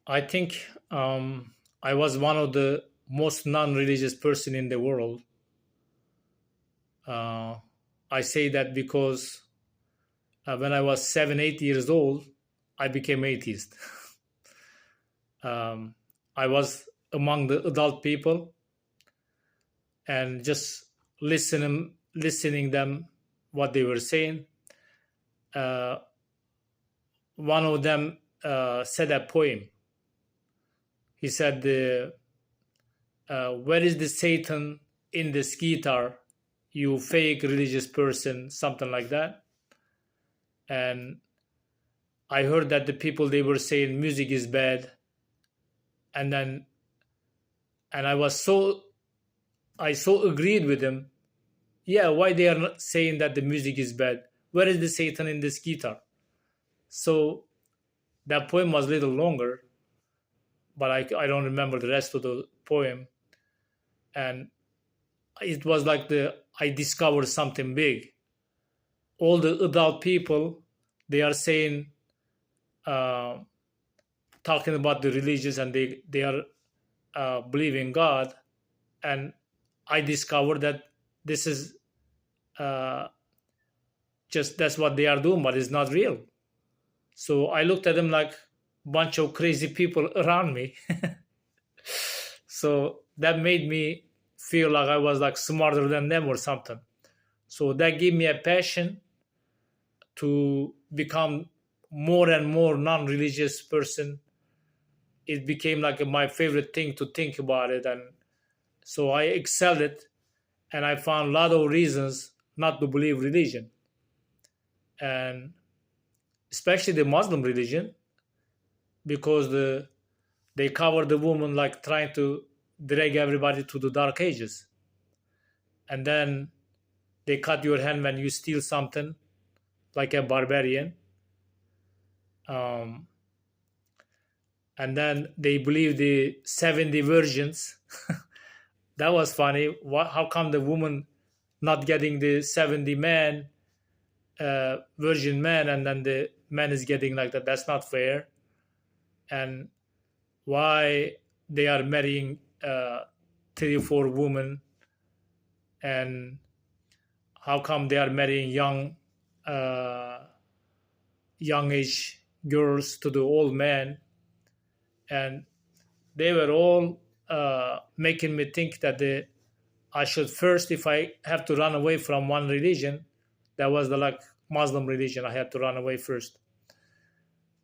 I think I was one of the most non-religious person in the world. Uh, I say that because when I was 7, 8 years old, I became atheist. um, I was among the adult people and just listening them what they were saying. Uh, One of them said a poem. He said, "Where is the Satan in this guitar? You fake religious person," something like that. And I heard that the people they were saying music is bad, and then and I so agreed with him. Yeah, why they are not saying that the music is bad? Where is the Satan in this guitar? So that poem was a little longer, but I don't remember the rest of the poem. And it was like the I discovered something big. All the adult people they are saying, uh, talking about the religions, and they are believing God, and I discovered that this is uh, just that's what they are doing, but it's not real. So I looked at them like bunch of crazy people around me. So that made me feel like I was like smarter than them or something. So that gave me a passion to become more and more non-religious person. It became like my favorite thing to think about it, and so I excelled it, and I found a lot of reasons not to believe religion, and especially the Muslim religion, because they cover the woman like trying to drag everybody to the dark ages, and then they cut your hand when you steal something like a barbarian. um, and then they believe the 70 virgins. That was funny. How come the woman not getting the 70 man, virgin man, and then the man is getting like that? That's not fair. And why they are marrying 3 or 4 women, and how come they are marrying uh, young age girls to the old men? And they were all making me think that I should first, if I have to run away from one religion, that was the like Muslim religion. I had to run away first.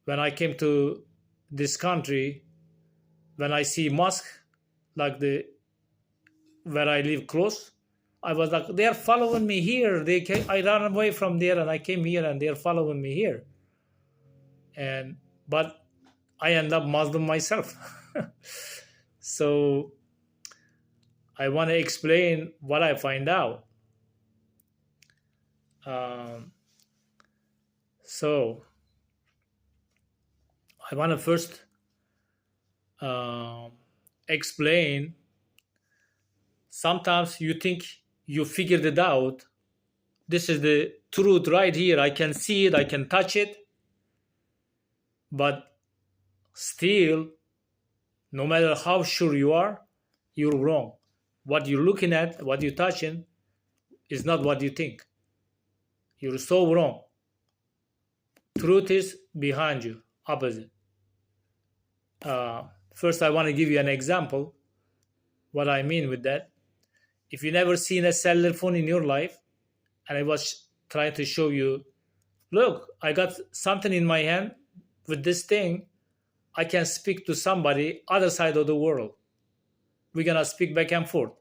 When I came to this country, when I see mosque, like the where I live close, I was like, they are following me here. I ran away from there and I came here, and they are following me here. And but I end up Muslim myself. So I want to explain what I find out. Um, so I want to first um explain. Sometimes you think you figured it out. This is the truth right here. I can see it, I can touch it. But still, no matter how sure you are, you're wrong. What you're looking at, what you're touching, is not what you think. You're so wrong. Truth is behind you, opposite. First, I want to give you an example. What I mean with that. If you never seen a cellular phone in your life, and I was trying to show you, look, I got something in my hand. With this thing, I can speak to somebody other side of the world. We're gonna speak back and forth.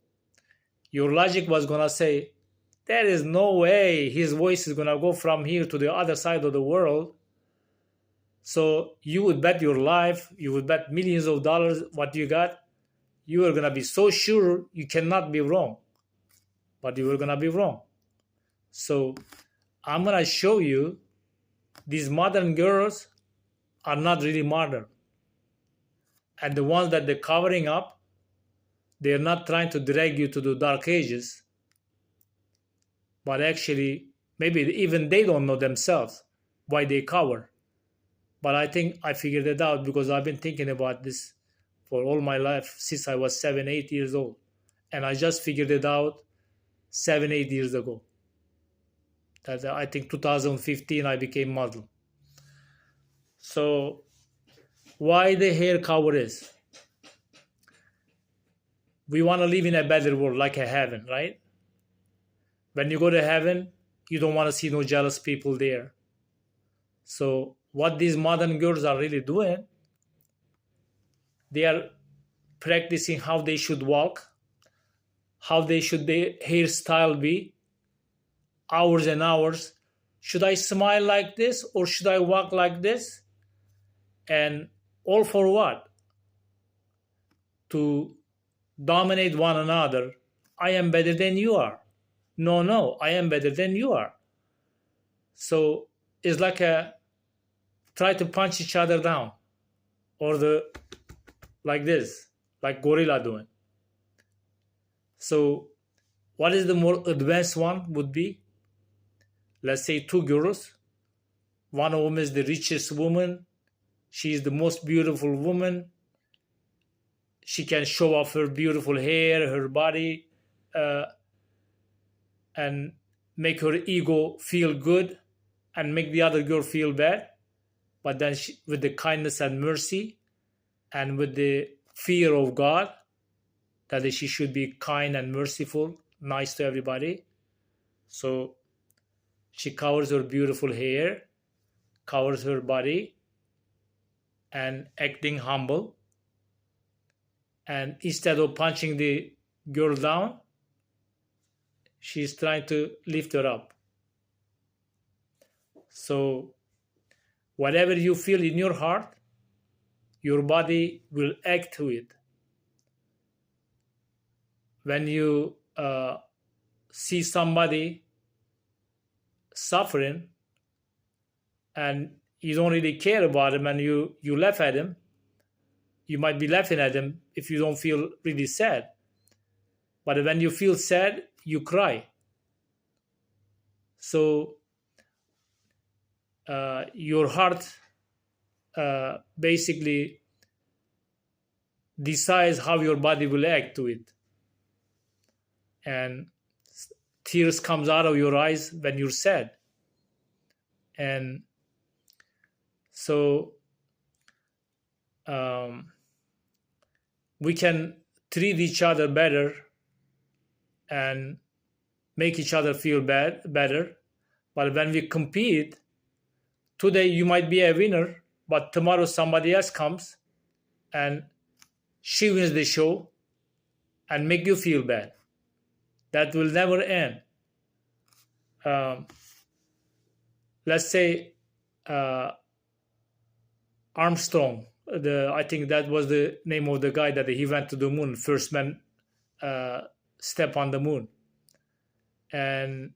Your logic was gonna say, there is no way his voice is gonna go from here to the other side of the world. So you would bet your life, you would bet millions of dollars what you got. You are gonna be so sure you cannot be wrong, but you are gonna be wrong. So I'm gonna show you these modern girls are not really modern, and the ones that they're covering up, they're not trying to drag you to the dark ages, but actually maybe even they don't know themselves why they cover. But I think I figured it out because I've been thinking about this for all my life since I was 7, 8 years old. And I just figured it out 7, 8 years ago. That I think 2015 I became Muslim. So why the hair cover is? We want to live in a better world, like a heaven, right? When you go to heaven, you don't want to see no jealous people there. So what these modern girls are really doing, they are practicing how they should walk, how they should their hairstyle be, hours and hours. Should I smile like this or should I walk like this? And all for what? To dominate one another. I am better than you are. No, I am better than you are. So it's like a try to punch each other down, or like this, like gorilla doing. So what is the more advanced one would be? Let's say two girls. One of them is the richest woman. She is the most beautiful woman. She can show off her beautiful hair, her body, and make her ego feel good and make the other girl feel bad. But then with the kindness and mercy and with the fear of God, that she should be kind and merciful, nice to everybody. So she covers her beautiful hair, covers her body, and acting humble. And instead of punching the girl down, she's trying to lift her up. So whatever you feel in your heart, your body will act to it. When you see somebody suffering and you don't really care about him and you laugh at him, you might be laughing at him if you don't feel really sad. But when you feel sad, you cry. So your heart basically decides how your body will act to it. And tears comes out of your eyes when you're sad. And so we can treat each other better and make each other feel better. But when we compete, today you might be a winner, but tomorrow somebody else comes and she wins the show and make you feel bad. That will never end. Let's say Armstrong, I think that was the name of the guy that he went to the moon, first man step on the moon. And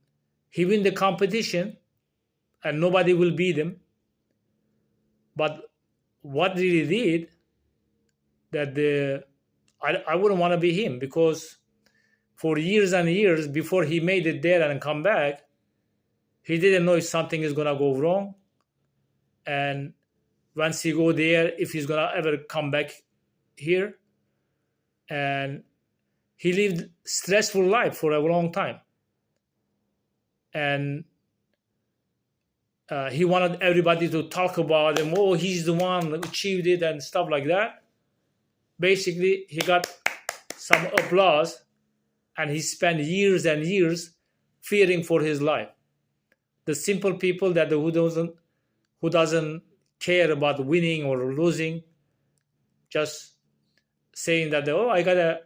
he win the competition and nobody will beat him. But what really did that I wouldn't want to be him, because for years and years before he made it there and come back, he didn't know if something is going to go wrong. And once he go there, if he's going to ever come back here. And he lived stressful life for a long time. And he wanted everybody to talk about him. Oh, he's the one who achieved it and stuff like that. Basically, he got some applause and he spent years and years fearing for his life. The simple people that who doesn't care about winning or losing, just saying that, oh, I got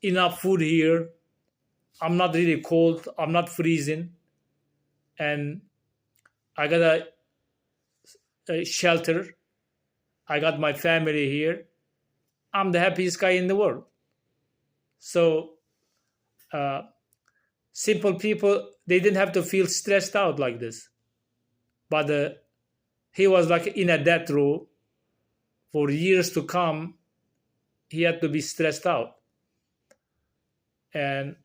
enough food here. I'm not really cold. I'm not freezing. And I got a shelter. I got my family here. I'm the happiest guy in the world. So simple people, they didn't have to feel stressed out like this. But he was like in a death row for years to come. He had to be stressed out. And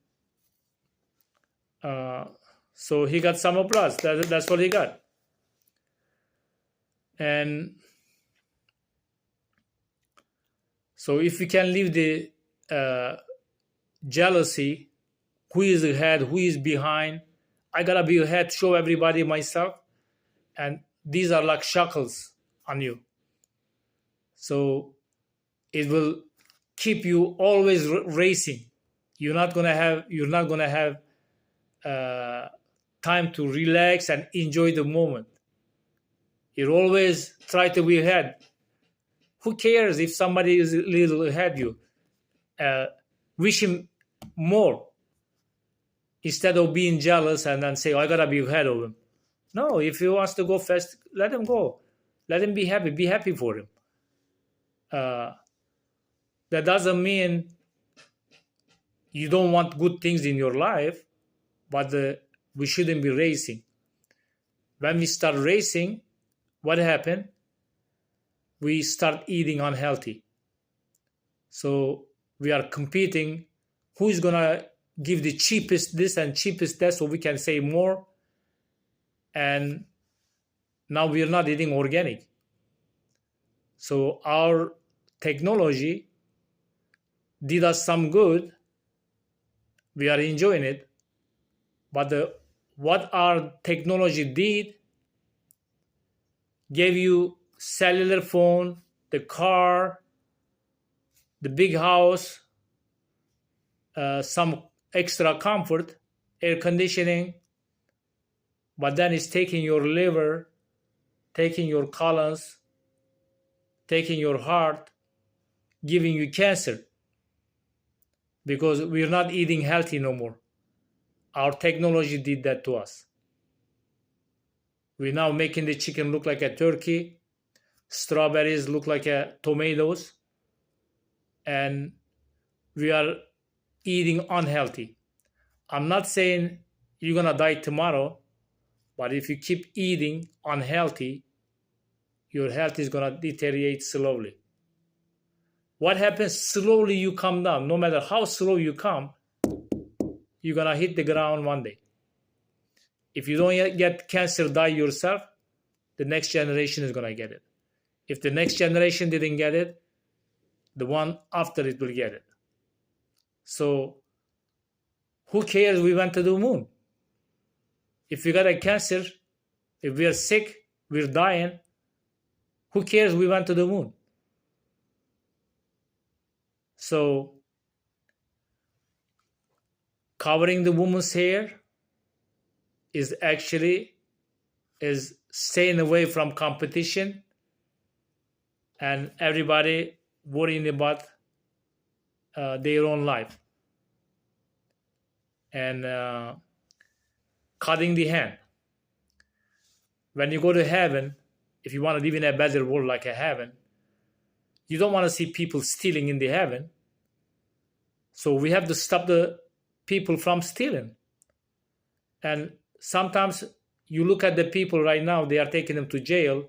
so he got some applause. That's what he got. And so if we can leave the jealousy, who is ahead, who is behind, I gotta be ahead, show everybody myself, and these are like shackles on you. So it will keep you always racing. You're not gonna have uh, time to relax and enjoy the moment. You always try to be ahead. Who cares if somebody is a little ahead you? Uh, Wish him more instead of being jealous and then say, oh, I gotta be ahead of him. No, if he wants to go fast, let him go. Let him be happy. Be happy for him. Uh, that doesn't mean you don't want good things in your life, but we shouldn't be racing. When we start racing, what happened? We start eating unhealthy. So we are competing. Who is gonna give the cheapest this and cheapest that so we can save more? And now we are not eating organic. So our technology did us some good. We are enjoying it. But what our technology did gave you cellular phone, the car, the big house, some extra comfort, air conditioning, but then it's taking your liver, taking your colons, taking your heart, giving you cancer because we're not eating healthy no more. Our technology did that to us. We're now making the chicken look like a turkey, strawberries look like a tomatoes, and we are eating unhealthy. I'm not saying you're gonna die tomorrow, but if you keep eating unhealthy, your health is gonna deteriorate slowly. What happens? Slowly you come down. No matter how slow you come, you're gonna hit the ground one day. If you don't get cancer, die yourself, the next generation is gonna get it. If the next generation didn't get it, the one after it will get it. So who cares we went to the moon? If we got a cancer, if we are sick, we're dying, who cares we went to the moon? So covering the woman's hair is actually is staying away from competition and everybody worrying about their own life. And cutting the hand. When you go to heaven, if you want to live in a better world like a heaven, you don't want to see people stealing in the heaven. So we have to stop the people from stealing. And sometimes you look at the people right now, they are taking them to jail.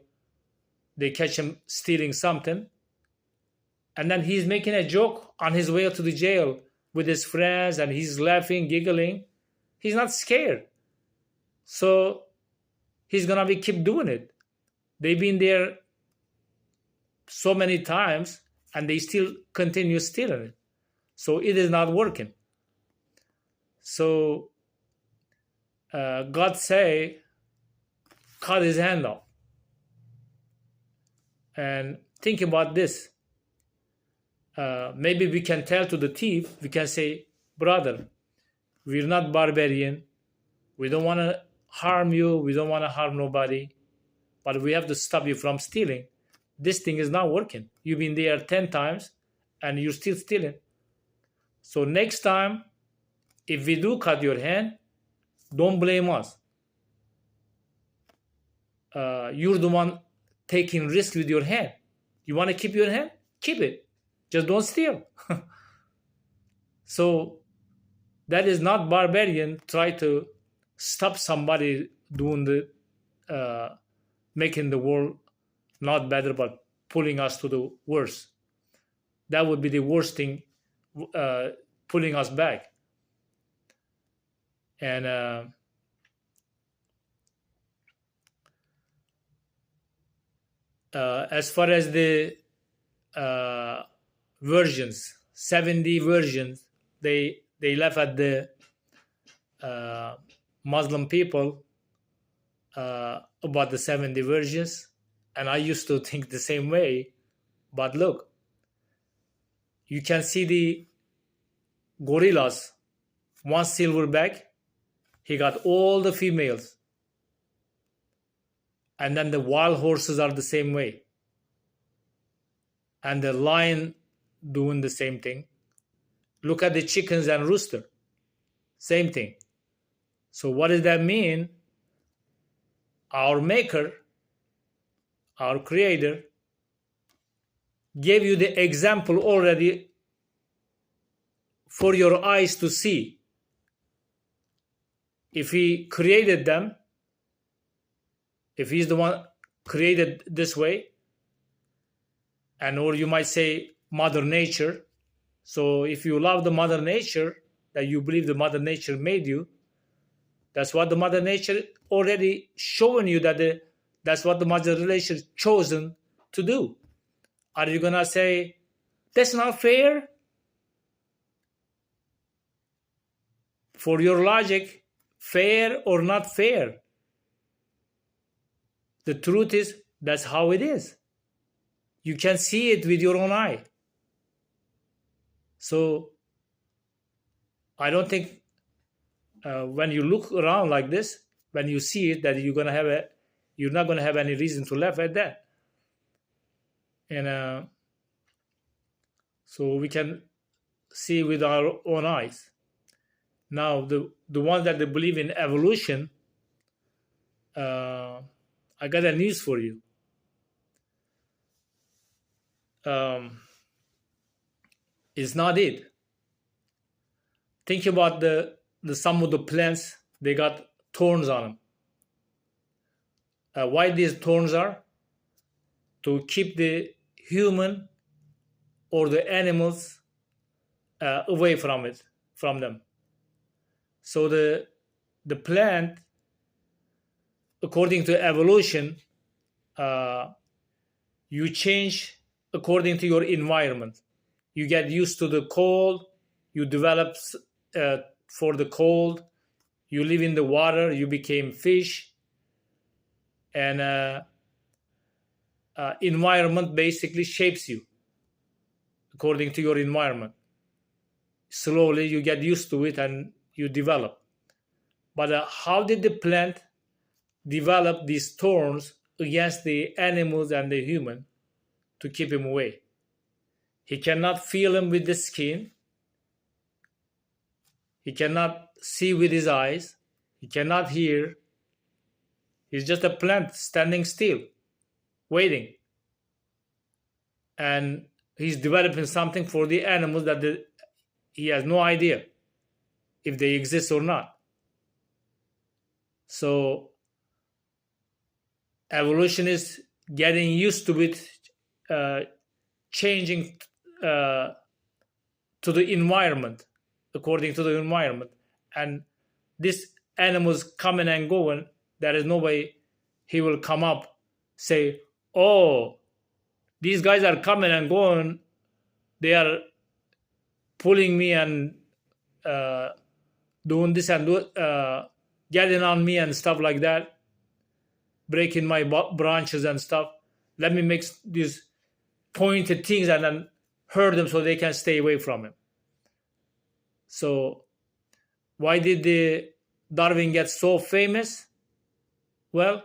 They catch him stealing something. And then he's making a joke on his way to the jail with his friends and he's laughing, giggling. He's not scared. So he's going to keep doing it. They've been there so many times and they still continue stealing it. So it is not working. So God say, cut his hand off. And think about this. Maybe we can tell to the thief, we can say, brother, we're not barbarian. We don't want to harm you. We don't want to harm nobody. But we have to stop you from stealing. This thing is not working. You've been there 10 times and you're still stealing. So next time, if we do cut your hand, don't blame us. You're the one taking risk with your hand. You want to keep your hand? Keep it. Just don't steal. So that is not barbarian. Try to stop somebody doing the making the world not better, but pulling us to the worse. That would be the worst thing, pulling us back. And. as far as the versions, 70 versions, they left at the Muslim people about the 70 versions, and I used to think the same way. But look, you can see the gorillas. One silverback, he got all the females. And then the wild horses are the same way. And the lion doing the same thing. Look at the chickens and rooster. Same thing. So what does that mean? Our maker, our creator, gave you the example already for your eyes to see. If he created them, if he's the one created this way, and or you might say Mother Nature. So if you love the Mother Nature, that you believe the Mother Nature made you, that's what the Mother Nature already showing you, that that's what the Mother Nature chosen to do. Are you gonna say that's not fair? For your logic, fair or not fair? The truth is, that's how it is. You can see it with your own eye. So I don't think when you look around like this, when you see it, that you're not gonna have any reason to laugh at that. And so we can see with our own eyes. Now, the ones that they believe in evolution, I got a news for you. It's not it. Think about the some of the plants, they got thorns on them. Why these thorns are? To keep the human or the animals away from them. So the plant, according to evolution, you change according to your environment. You get used to the cold, you develop for the cold, you live in the water, you became fish, and environment basically shapes you according to your environment. Slowly you get used to it and you develop. But how did the plant develop these thorns against the animals and the human to keep him away? He cannot feel him with the skin. He cannot see with his eyes. He cannot hear. He's just a plant standing still, waiting. And he's developing something for the animals that he has no idea if they exist or not. So evolution is getting used to it, changing to the environment, according to the environment. And these animals coming and going, there is no way he will come up, say, oh, these guys are coming and going, they are pulling me and doing this and getting on me and stuff like that, breaking my branches and stuff. Let me make these pointed things and then hurt them so they can stay away from him. So why did the Darwin get so famous? Well,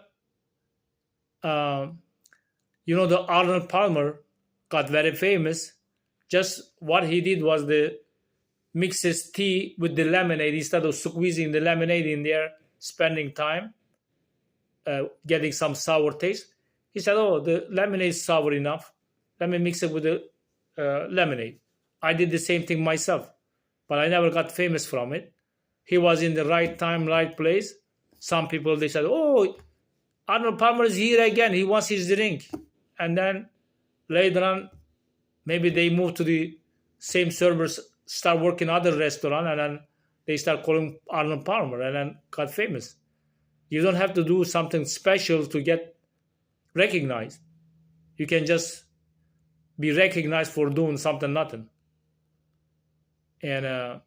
the Arnold Palmer got very famous. Just what he did was the mixes tea with the lemonade. Instead of squeezing the lemonade in there, spending time getting some sour taste, he said, oh, the lemonade is sour enough. Let me mix it with the lemonade. I did the same thing myself, but I never got famous from it. He was in the right time, right place. Some people, they said, oh, Arnold Palmer is here again. He wants his drink. And then later on, maybe they moved to the same servers, start working other restaurant, and then they start calling Arnold Palmer and then got famous. You don't have to do something special to get recognized. you can just be recognized for doing something nothing. And